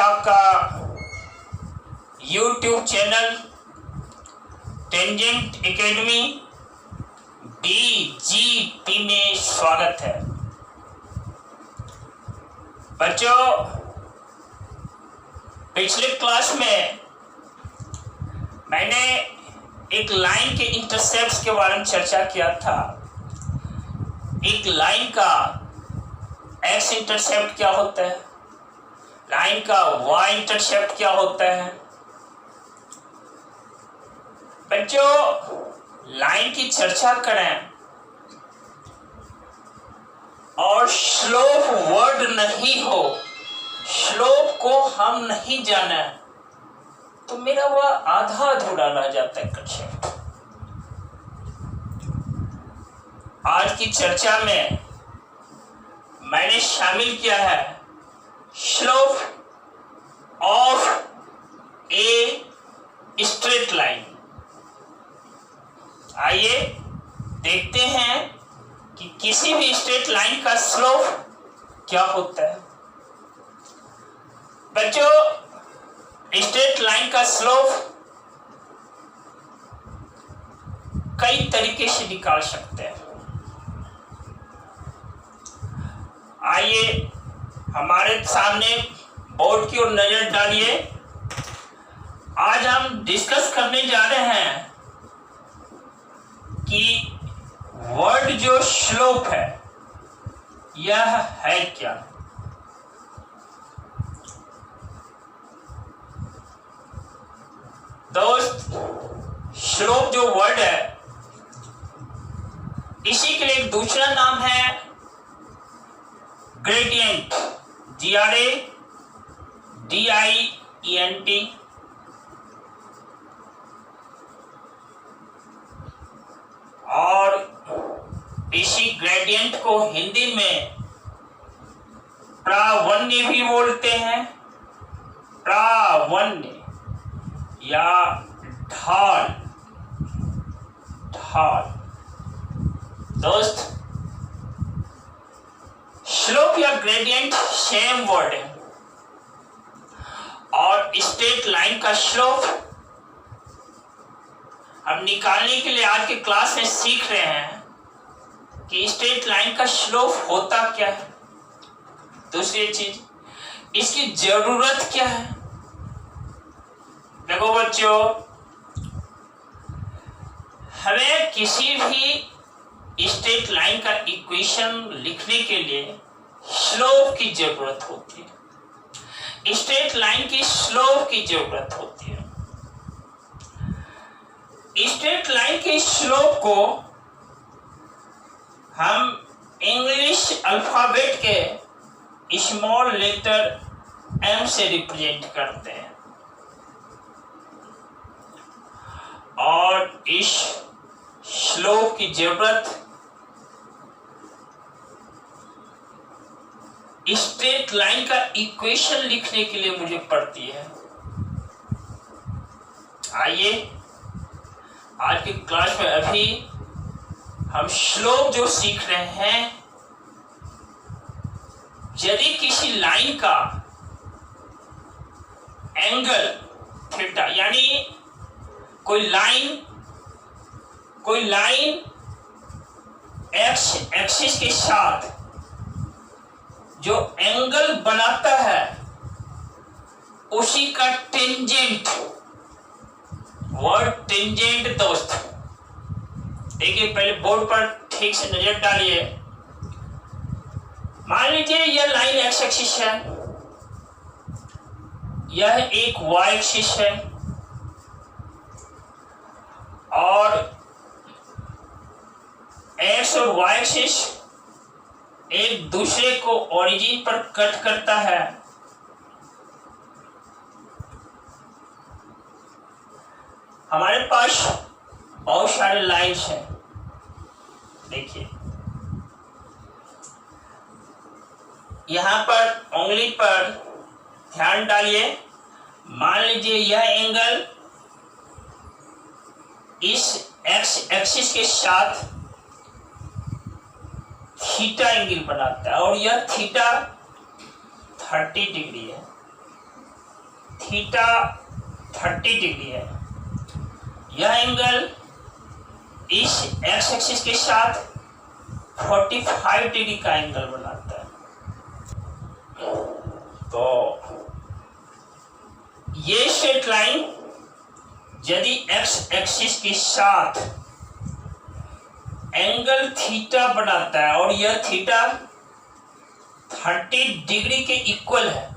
आपका YouTube channel tangent academy DGP में स्वागत है। बच्चों, पिछले क्लास में मैंने एक लाइन के इंटरसेप्ट्स के बारे में चर्चा किया था। एक लाइन का एक्स इंटरसेप्ट क्या होता है, लाइन का वाई इंटरसेप्ट क्या होता है। बच्चों, लाइन की चर्चा करें और स्लोप वर्ड नहीं हो, स्लोप को हम नहीं जाना, तो मेरा वह आधा अधूरा रह जाता है कंसेप्ट। आज की चर्चा में मैंने शामिल किया है slope of a straight line. आइए देखते हैं कि किसी भी स्ट्रेट लाइन का स्लोप क्या होता है। बच्चों, स्ट्रेट लाइन का स्लोप कई तरीके से निकाल सकते हैं। आइए हमारे सामने बोर्ड की ओर नजर डालिए। आज हम डिस्कस करने जा रहे हैं कि वर्ड जो स्लोप है यह है क्या। दोस्त, स्लोप जो वर्ड है इसी के लिए एक दूसरा नाम है ग्रेडियंट, GRADIENT। और इसी ग्रेडियंट को हिंदी में प्रावण्य भी बोलते हैं, प्रावण्य या ढाल। ढाल। दोस्त, स्लोप या ग्रेडियंट सेम वर्ड है और स्ट्रेट लाइन का स्लोप हम निकालने के लिए आज के क्लास में सीख रहे हैं कि स्ट्रेट लाइन का स्लोप होता क्या है। दूसरी चीज, इसकी जरूरत क्या है। देखो बच्चों, हमें किसी भी स्ट्रेट लाइन का इक्वेशन लिखने के लिए स्लोप की जरूरत होती है, स्ट्रेट लाइन की स्लोप की जरूरत होती है। स्ट्रेट लाइन के स्लोप को हम इंग्लिश अल्फाबेट के स्मॉल लेटर m से रिप्रेजेंट करते हैं और इस स्लोप की जरूरत स्ट्रेट लाइन का इक्वेशन लिखने के लिए मुझे पड़ती है। आइए आज की क्लास में अभी हम स्लोप जो सीख रहे हैं, यदि किसी लाइन का एंगल थीटा, यानी कोई लाइन एक्स एक्सिस के साथ जो एंगल बनाता है उसी का टेंजेंट, वर्ड टेंजेंट। दोस्त देखिए, पहले बोर्ड पर ठीक से नजर डालिए। मान लीजिए यह लाइन एक्स एक्सिस है, यह एक वाई एक्सिस है और एक्स और वाई एक्सिस एक दूसरे को ओरिजिन पर कट करता है। हमारे पास बहुत सारे लाइन्स हैं। देखिए, यहां पर उंगली पर ध्यान डालिए। मान लीजिए यह एंगल इस एक्स एक्सिस के साथ थीटा एंगल बनाता है और यह थीटा 30 डिग्री है। थीटा 30 डिग्री है। यह एंगल इस एक्स एक्सिस के साथ 45 डिग्री का एंगल बनाता है। तो ये स्ट्रेट लाइन यदि एक्स एक्सिस के साथ एंगल थीटा बनाता है और यह थीटा 30 डिग्री के इक्वल है,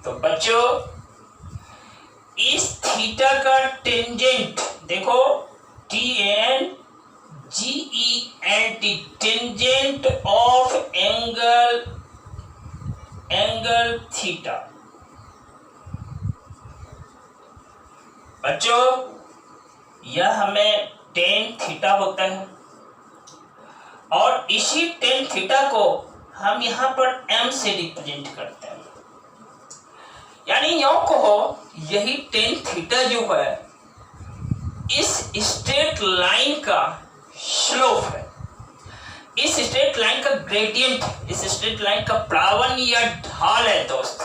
तो बच्चों इस थीटा का टेंजेंट देखो, TANGENT, tangent of angle theta. बच्चों यह हमें टेन थीटा होता है और इसी टेन थीटा को हम यहां पर m से रिप्रेजेंट करते हैं। यानी यूं कहो, यही टेन थीटा जो है इस स्ट्रेट लाइन का स्लोप है, इस स्ट्रेट लाइन का ग्रेडियंट, इस स्ट्रेट लाइन का प्लावन या ढाल है दोस्त।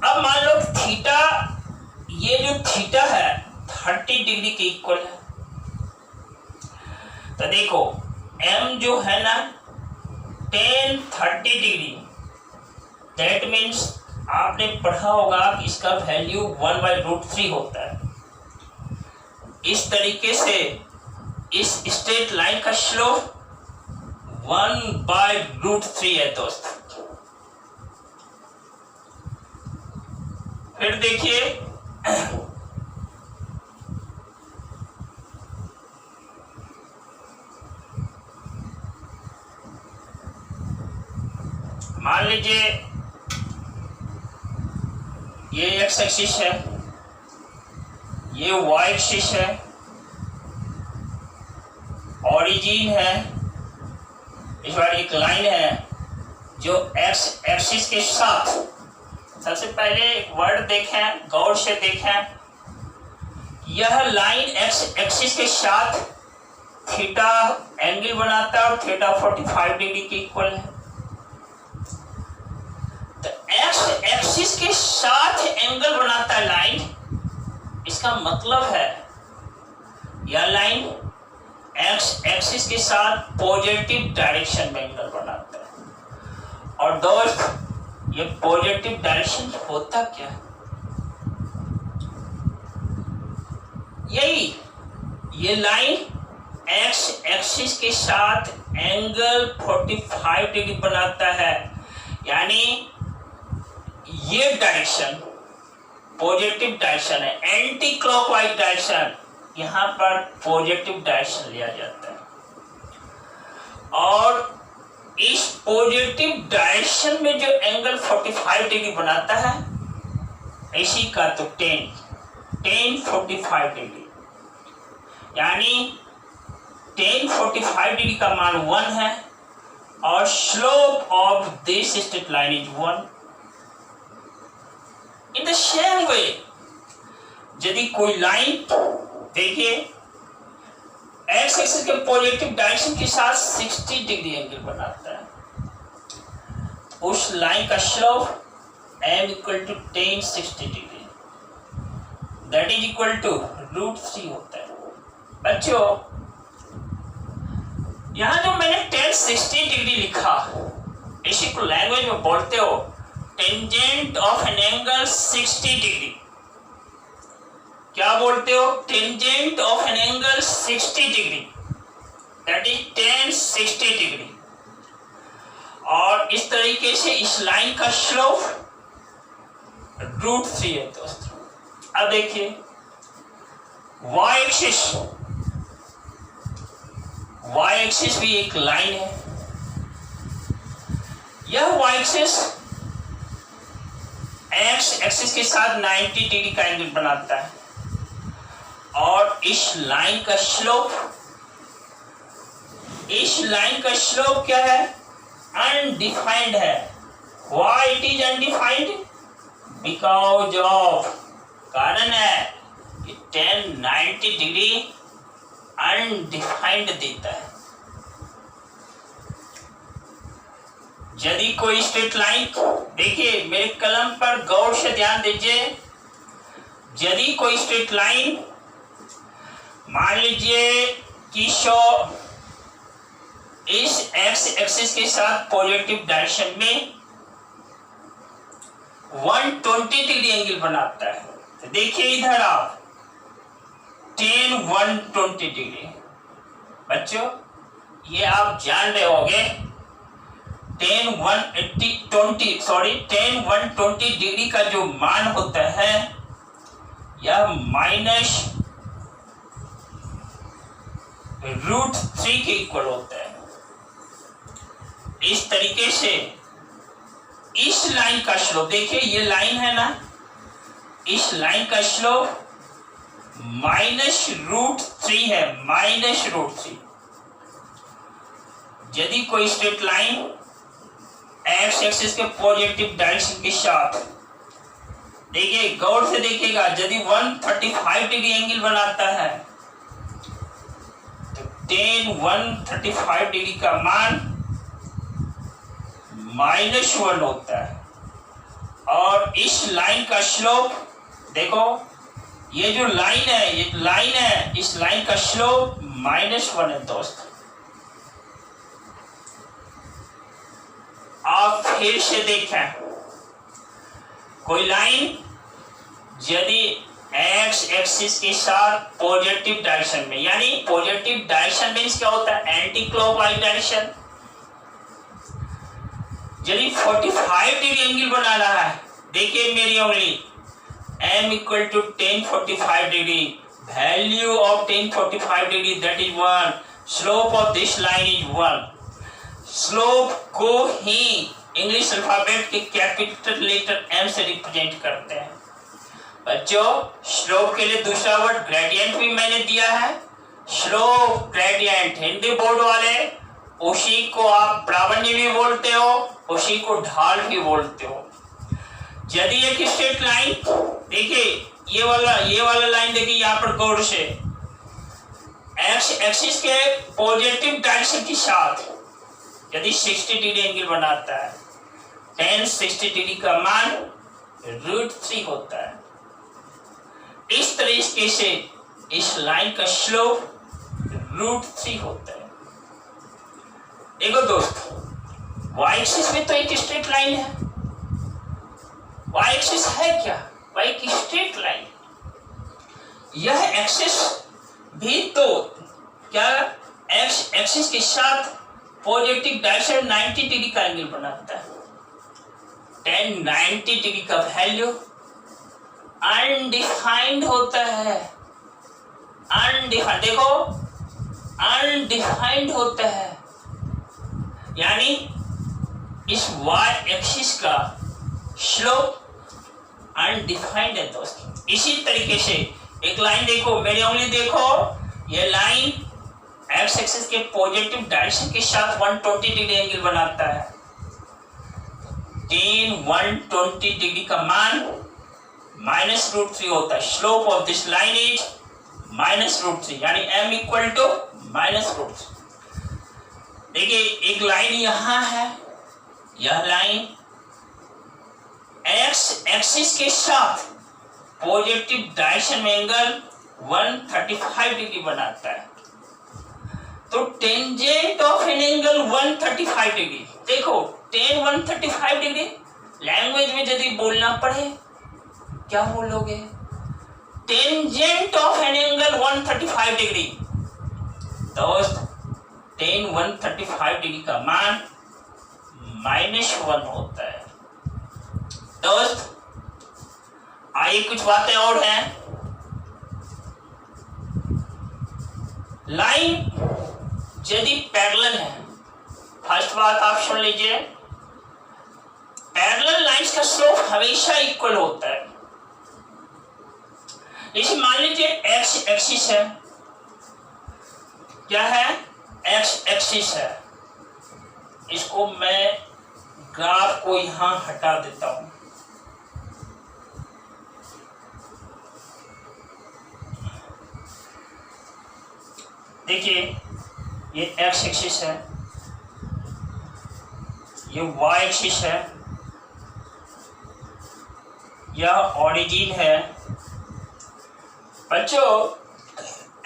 अब मान लो थीटा, ये जो थीटा है 30 डिग्री के इक्वल है, तो देखो m जो है ना tan 30 डिग्री, दैट मीन्स आपने पढ़ा होगा कि इसका वैल्यू 1/√3 होता है। इस तरीके से इस स्ट्रेट लाइन का स्लोप 1/√3 है दोस्त। फिर देखिए मान लीजिए ये एक्स एक्सिस है, ये वाई एक्सिस है, ओरिजिन है, इस बार एक लाइन है जो एक्स एक्सिस के साथ, सबसे पहले एक वर्ड देखें, गौर से देखें, यह लाइन एक्स एक्सिस के साथ थीटा एंगल बनाता है और थीटा 45 डिग्री के इक्वल है। तो एक्स एक्सिस के साथ एंगल बनाता है लाइन, इसका मतलब है यह लाइन एक्स एक्सिस के साथ पॉजिटिव डायरेक्शन में एंगल बनाता है। और दोस्त ये पॉजिटिव डायरेक्शन होता क्या है? यही ये लाइन एक्स एक्सिस के साथ एंगल 45 डिग्री बनाता है, यानी ये डायरेक्शन पॉजिटिव डायरेक्शन है, एंटी क्लॉकवाइज डायरेक्शन, यहां पर पॉजिटिव डायरेक्शन लिया जाता है। और इस पॉजिटिव डायरेक्शन में जो एंगल 45 डिग्री बनाता है, इसी का तो tan 45 डिग्री, यानी tan 45 डिग्री का मान 1 है और slope of this straight line is 1। In the same way यदि कोई लाइन देखिए एक्स एक्सिस के पॉजिटिव डायरेक्शन के साथ 60 डिग्री एंगल बनाता है, उस लाइन का slope m equal to tan 60 degree, that is equal to √3 होता है। बच्चों यहां जो मैंने tan 60 डिग्री लिखा, इसी को लैंग्वेज में बोलते हो tangent of an angle 60 degree. क्या बोलते हो? Tangent of an angle 60 degree, that is tan 60 degree. और इस तरीके से इस लाइन का स्लोप √3 है दोस्तों। अब देखिए y एक्सिस भी एक लाइन है। यह y एक्सिस एक्स एक्सिस के साथ 90 डिग्री का एंगल बनाता है और इस लाइन का स्लोप क्या है? अनडिफाइंड है। Why it is undefined? Because of, कारण है कि tan 90 डिग्री अनडिफाइंड देता है। यदि कोई स्ट्रेट लाइन, देखिए मेरे कलम पर गौर से ध्यान दीजिए, यदि कोई स्ट्रेट लाइन मान लीजिए कि इस एक्स एक्सिस के साथ पॉजिटिव डायरेक्शन में 120 डिग्री एंगल बनाता है, तो देखिए इधर आप tan 120 डिग्री, बच्चों ये आप जान रहे होंगे, tan 120 डिग्री का जो मान होता है यह -√3 के इक्वल होता है। इस तरीके से इस लाइन का स्लोप, देखिए ये लाइन है ना, इस लाइन का स्लोप -√3 है, -√3। यदि कोई स्ट्रेट लाइन एक्स एक्सिस के पॉजिटिव डायरेक्शन के साथ, देखिए गौर से देखिएगा, यदि 135 डिग्री एंगल बनाता है तो tan 135 डिग्री का मान -1 होता है, और इस लाइन का स्लोप देखो, ये जो लाइन है, इस लाइन का स्लोप -1 है दोस्त। आप फिर से देखें, कोई लाइन यदि एक्स एक्सिस के साथ पॉजिटिव डायरेक्शन में, यानी पॉजिटिव डायरेक्शन मीन्स क्या होता है, एंटी क्लॉकवाइज डायरेक्शन, यदि 45 डिग्री एंगल बना रहा है, देखिए मेरी उंगली m equal to tan 45 degree, value of tan 45 degree that is 1, slope of this line is 1। Slope को ही इंग्लिश अल्फाबेट के कैपिटल लेटर m से रिप्रेजेंट करते हैं। बच्चों स्लोप के लिए दूसरा वर्ड ग्रेडियंट भी मैंने दिया है, स्लोप ग्रेडियंट, हिंदी बोर्ड वाले उसी को आप प्रावण्य भी बोलते हो, उसी को ढाल भी बोलते हो। यदि एक स्ट्रेट लाइन, देखिए ये वाला लाइन देखिए यहाँ पर गौर से, एक्स एक्सिस के पॉजिटिव डायरेक्शन के साथ यदि 60 डिग्री एंगल बनाता है, tan 60 डिग्री का मान √3 होता है। इस तरीके से इस लाइन का स्लोप √3 होता है। देखो दोस्त, वाई एक्सिस में तो एक स्ट्रेट लाइन है, वाई एक्सिस है क्या, वाई की स्ट्रेट लाइन, यह एक्सिस भी तो क्या एक्स एक्सिस के साथ पॉजिटिव डायरेक्शन 90 डिग्री का एंगल बनाता है। tan 90 डिग्री का वैल्यू अनडिफाइंड होता है, अनडिफाइंड, देखो अनडिफाइंड होता है, यानी इस y एक्सिस का स्लोप अनडिफाइंड है दोस्त। इसी तरीके से एक लाइन देखो, मेरी उंगली देखो, ये लाइन एक्स एक्सिस के पॉजिटिव डायरेक्शन के साथ 120 डिग्री एंगल बनाता है, tan 120 डिग्री का मान -√3 होता है, slope of this line is -√3, यानी m इक्वल टू -√3। देखिए एक लाइन यहां है, यह लाइन एक्स एक्सिस के साथ पॉजिटिव डायरेक्शन में एंगल 135 डिग्री बनाता है, तो tangent of an angle 135 degree, देखो tan 135 डिग्री, लैंग्वेज में यदि बोलना पड़े क्या बोलोगे, tangent of an angle 135 degree, दोस्त tan 135 डिग्री का मान -1 होता है। दोस्त आइए कुछ बातें और हैं। लाइन यदि पैरेलल है, फर्स्ट बात आप सुन लीजिए, पैरेलल लाइंस का स्लोप हमेशा इक्वल होता है। इसे मान लीजिए एक्स एक्सिस है, क्या है, एक्स एक्सिस है, इसको मैं ग्राफ को यहां हटा देता हूं, देखिए ये एक्स एक्सिस है, ये y एक्सिस है, यह ओरिजिन है। बच्चों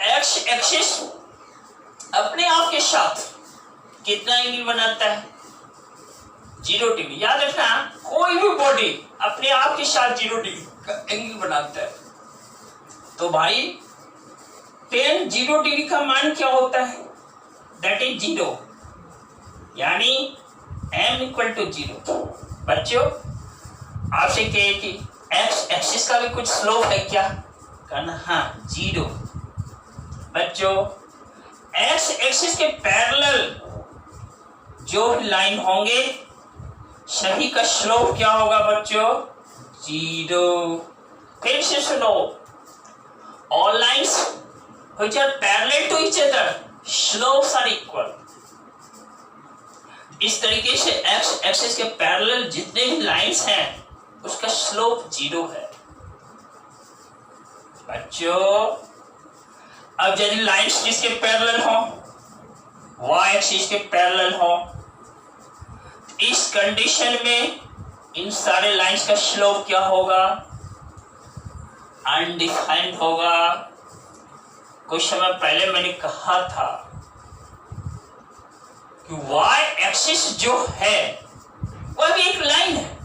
x एक्सिस अपने आप के साथ कितना एंगल बनाता है? 0 डिग्री। याद रखना, कोई भी बॉडी अपने आप के साथ 0 डिग्री का एंगल बनाता है। तो भाई tan 0 डिग्री का मान क्या होता है? दैट इज 0, यानी m इक्वल टू 0। बच्चों आपसे कहे कि x एक्सिस का भी कुछ स्लोप है क्या? कहना हाँ 0। बच्चों x एक्सिस के पैरेलल जो भी लाइन होंगे सभी का स्लोप क्या होगा बच्चों? 0। फिर से सुनो, all lines which are parallel to each other slopes are equal। इस तरीके से x एक्सिस के पैरेलल जितने भी लाइंस हैं उसका स्लोप 0 है। बच्चों अब यदि लाइंस जिसके पैरेलल हो, y एक्सिस के पैरेलल हो, इस कंडीशन में इन सारे लाइंस का स्लोप क्या होगा? अनडिफाइंड होगा। कुछ समय पहले मैंने कहा था कि y एक्सिस जो है वह भी एक लाइन है।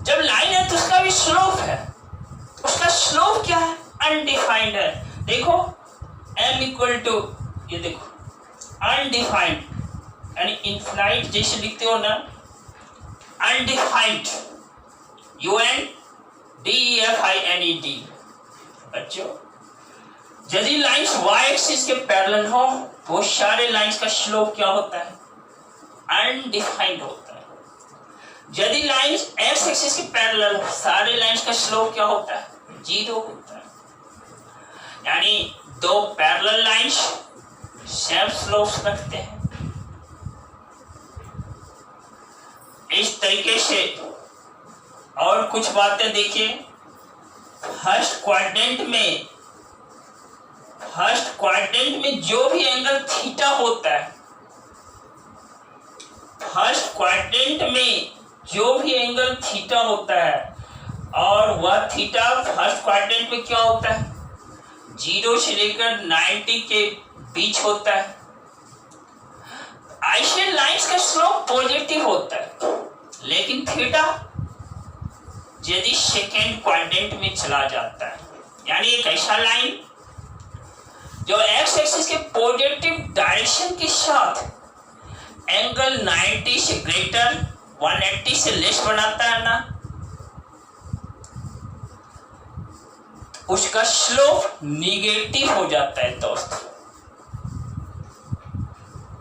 जब लाइन है तो उसका भी स्लोप है। उसका स्लोप क्या है? अनडिफाइंड है। देखो m इक्वल टू, ये देखो अनडिफाइंड यानी इनफाइनाइट जैसे लिखते हो ना, अनडिफाइंड UNDEFINED। बच्चों यदि लाइंस y एक्सिस के पैरेलल हो तो सारे लाइंस का स्लोप क्या होता है? अनडिफाइंड होता है। यदि लाइंस x एक्सिस के पैरेलल हो सारे लाइंस का स्लोप क्या होता है? 0 होता है। यानी दो पैरेलल लाइंस सेम स्लोप्स रखते हैं। इस तरीके से और कुछ बातें देखिए। फर्स्ट क्वाड्रेंट में जो भी एंगल थीटा होता है, फर्स्ट क्वाड्रेंट में जो भी एंगल थीटा होता है और वह थीटा फर्स्ट क्वाड्रेंट में क्या होता है? 0 से लेकर 90 के बीच होता है। ऐसे लाइंस का स्लोप पॉजिटिव होता है। लेकिन थीटा यदि सेकेंड क्वाड्रेंट में चला जाता है, यानी एक ऐसा लाइन जो x एक्सिस के पॉजिटिव डायरेक्शन के साथ एंगल 90 से ग्रेटर 180 से लेस बनाता है ना, उसका स्लोप निगेटिव हो जाता है दोस्त।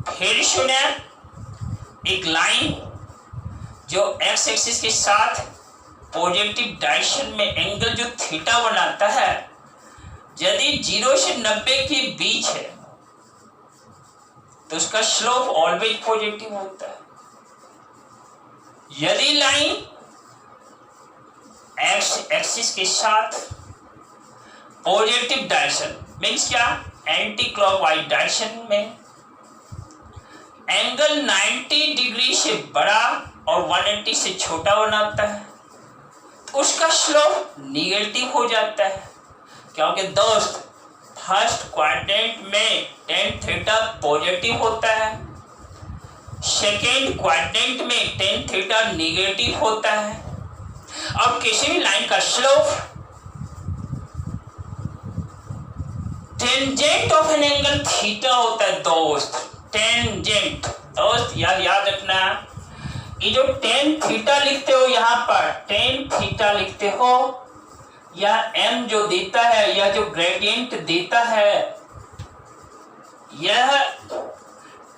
फिर सुने, एक लाइन जो x एक्सिस के साथ पॉजिटिव डायरेक्शन में एंगल जो थीटा बनाता है, यदि 0 से 90 के बीच है तो उसका स्लोप ऑलवेज पॉजिटिव होता है। यदि लाइन x एक्सिस के साथ पॉजिटिव डायरेक्शन मीन्स क्या? एंटी क्लॉकवाइज डायरेक्शन में एंगल 90 डिग्री से बड़ा और 180 से छोटा बनाता है तो उसका स्लोप निगेटिव हो जाता है। क्योंकि दोस्त फर्स्ट क्वाड्रेंट में tan थीटा पॉजिटिव होता है, सेकेंड क्वाड्रेंट में tan थीटा निगेटिव होता है। अब किसी भी लाइन का slope tangent of an angle theta होता है दोस्त। टेंजेंट दोस्त याद रखना, ये जो tan थीटा लिखते हो यहाँ पर tan थीटा लिखते हो, या m जो देता है या जो ग्रेडियंट देता है, यह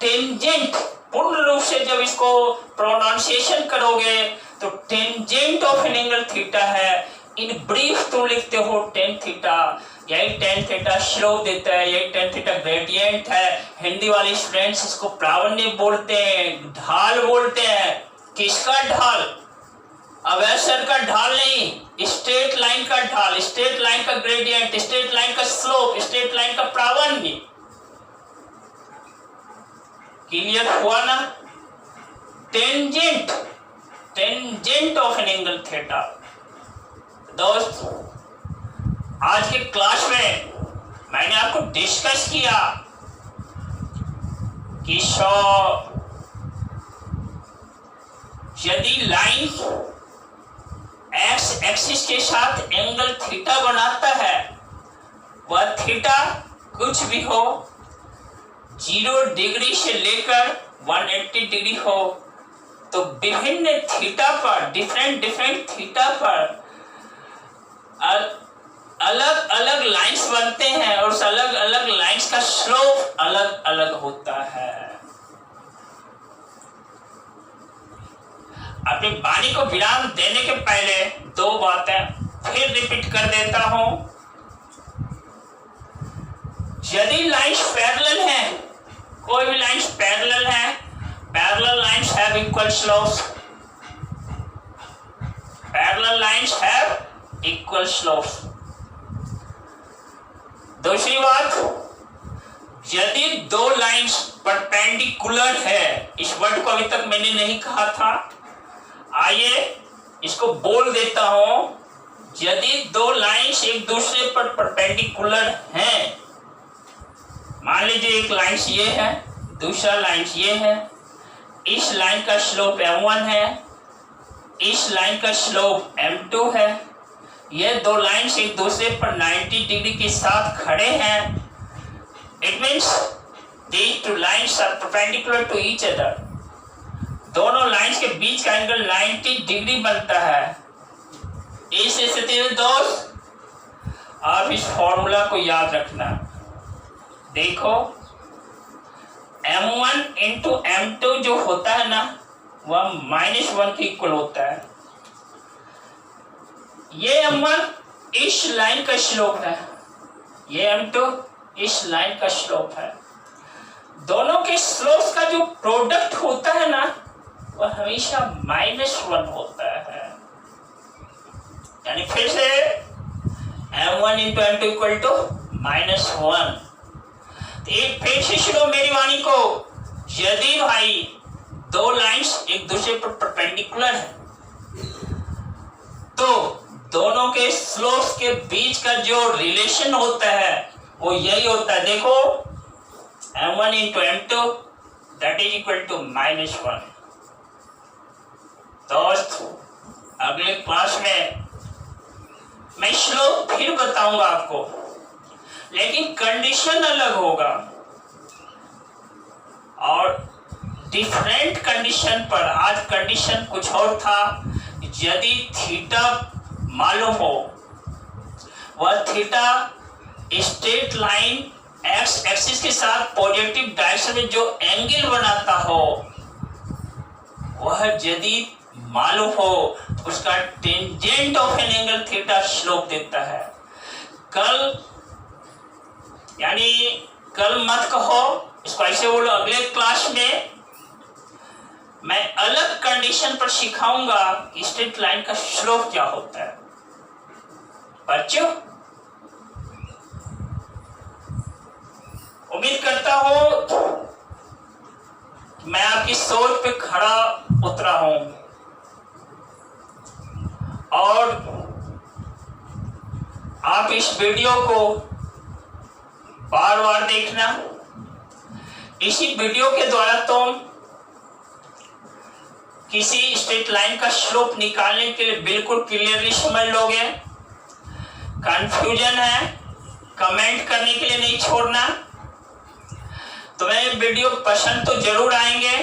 टेंजेंट पूर्ण रूप से जब इसको प्रोनाउंसिएशन करोगे तो tangent of an angle theta है। इन ब्रीफ तुम लिखते हो tan थीटा, यही tan थीटा स्लोप देता है, यही tan थीटा ग्रेडियंट है। हिंदी वाले स्टूडेंट्स इसको प्रावण्य बोलते हैं, ढाल बोलते हैं। किसका ढाल? अवसर का ढाल नहीं, स्ट्रेट लाइन का ढाल, स्ट्रेट लाइन का ग्रेडियंट, स्ट्रेट लाइन का स्लोप, स्ट्रेट लाइन का प्रावण्य। क्लियर हुआ ना? Tangent of an angle theta. दोस्त, आज के क्लास में मैंने आपको डिस्कस किया कि यदि लाइन एक्स एक्सिस के साथ एंगल थीटा बनाता है, वह थीटा कुछ भी हो, 0 डिग्री से लेकर 180 डिग्री हो, तो विभिन्न थीटा पर, डिफरेंट थीटा पर अलग अलग लाइंस बनते हैं और उस अलग अलग लाइंस का स्लोप अलग अलग होता है। अपनी वाणी को विराम देने के पहले 2 बातें फिर रिपीट कर देता हूं। यदि लाइंस पैरेलल हैं, कोई भी लाइंस पैरेलल हैं, parallel lines have equal slopes, parallel lines have equal slopes. दूसरी बात, यदि 2 लाइंस परपेंडिकुलर है, इस वर्ड को अभी तक मैंने नहीं कहा था, आइए इसको बोल देता हूं। यदि 2 लाइंस एक दूसरे पर परपेंडिकुलर हैं, मान लीजिए एक लाइंस ये है, दूसरा लाइंस ये है, इस लाइन का स्लोप m1 है, इस लाइन का स्लोप m2 है, ये 2 लाइंस एक दूसरे पर 90 डिग्री के साथ खड़े हैं। It means these 2 lines are perpendicular to each other। दोनों लाइंस के बीच का एंगल 90 डिग्री बनता है। इस स्थिति में दोस्त, आप इस फॉर्मूला को याद रखना। देखो, m1 इंटू m2 जो होता है ना, वह -1 के इक्वल होता है। ये m1 इस लाइन का स्लोप है, ये m2 इस लाइन का स्लोप है। दोनों के स्लोप्स का जो प्रोडक्ट होता है ना, वह हमेशा -1 होता है। यानी फिर से m1 into m2 equal to -1। एक फिर से सुनो मेरी वाणी को। यदि भाई 2 लाइंस एक दूसरे पर परपेंडिकुलर है, तो दोनों के स्लोप्स के बीच का जो रिलेशन होता है वो यही होता है। देखो, m1 into m2 that is equal to -1। दोस्त, अगले क्लास में मैं स्लोप फिर बताऊंगा आपको, लेकिन कंडीशन अलग होगा और डिफरेंट कंडीशन पर। आज कंडीशन कुछ और था। यदि थीटा मालूम हो, वह theta straight line x axis के साथ पॉजिटिव डायरेक्शन में जो एंगल बनाता हो, वह यदि मालूम हो, उसका tangent of an angle theta slope देता है। कल मत कहो, इसको ऐसे बोलो। अगले क्लास में मैं अलग कंडीशन पर सिखाऊंगा कि स्ट्रेट लाइन का स्लोप क्या होता है। बच्चों, उम्मीद करता हूं मैं आपकी सोच पे खड़ा उतरा हूं और आप इस वीडियो को बार बार देखना। इसी वीडियो के द्वारा तुम किसी स्ट्रेट लाइन का स्लोप निकालने के लिए बिल्कुल क्लियरली समझ लोगे। कंफ्यूजन है, कमेंट करने के लिए नहीं छोड़ना। तुम्हें वीडियो पसंद तो जरूर आएंगे।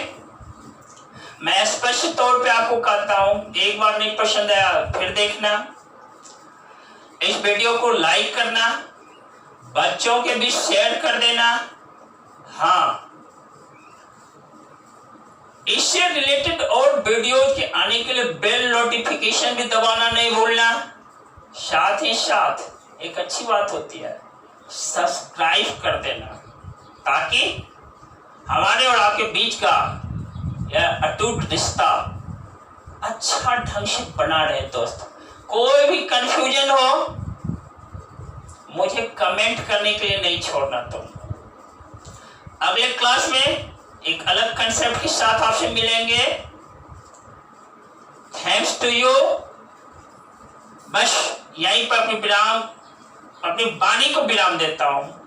मैं स्पष्ट तौर पे आपको कहता हूं, एक बार नहीं पसंद आया फिर देखना। इस वीडियो को लाइक करना, बच्चों के बीच शेयर कर देना। हाँ, इससे रिलेटेड और वीडियो के आने के लिए बेल नोटिफिकेशन भी दबाना नहीं भूलना। साथ ही साथ एक अच्छी बात होती है, सब्सक्राइब कर देना, ताकि हमारे और आपके बीच का यह अटूट रिश्ता अच्छा ढंग से बना रहे। दोस्त, कोई भी कंफ्यूजन हो, मुझे कमेंट करने के लिए नहीं छोड़ना। तुम अगले क्लास में एक अलग कंसेप्ट के साथ आपसे मिलेंगे। Thanks to you. बस यहीं पर अपनी वाणी को विराम देता हूं।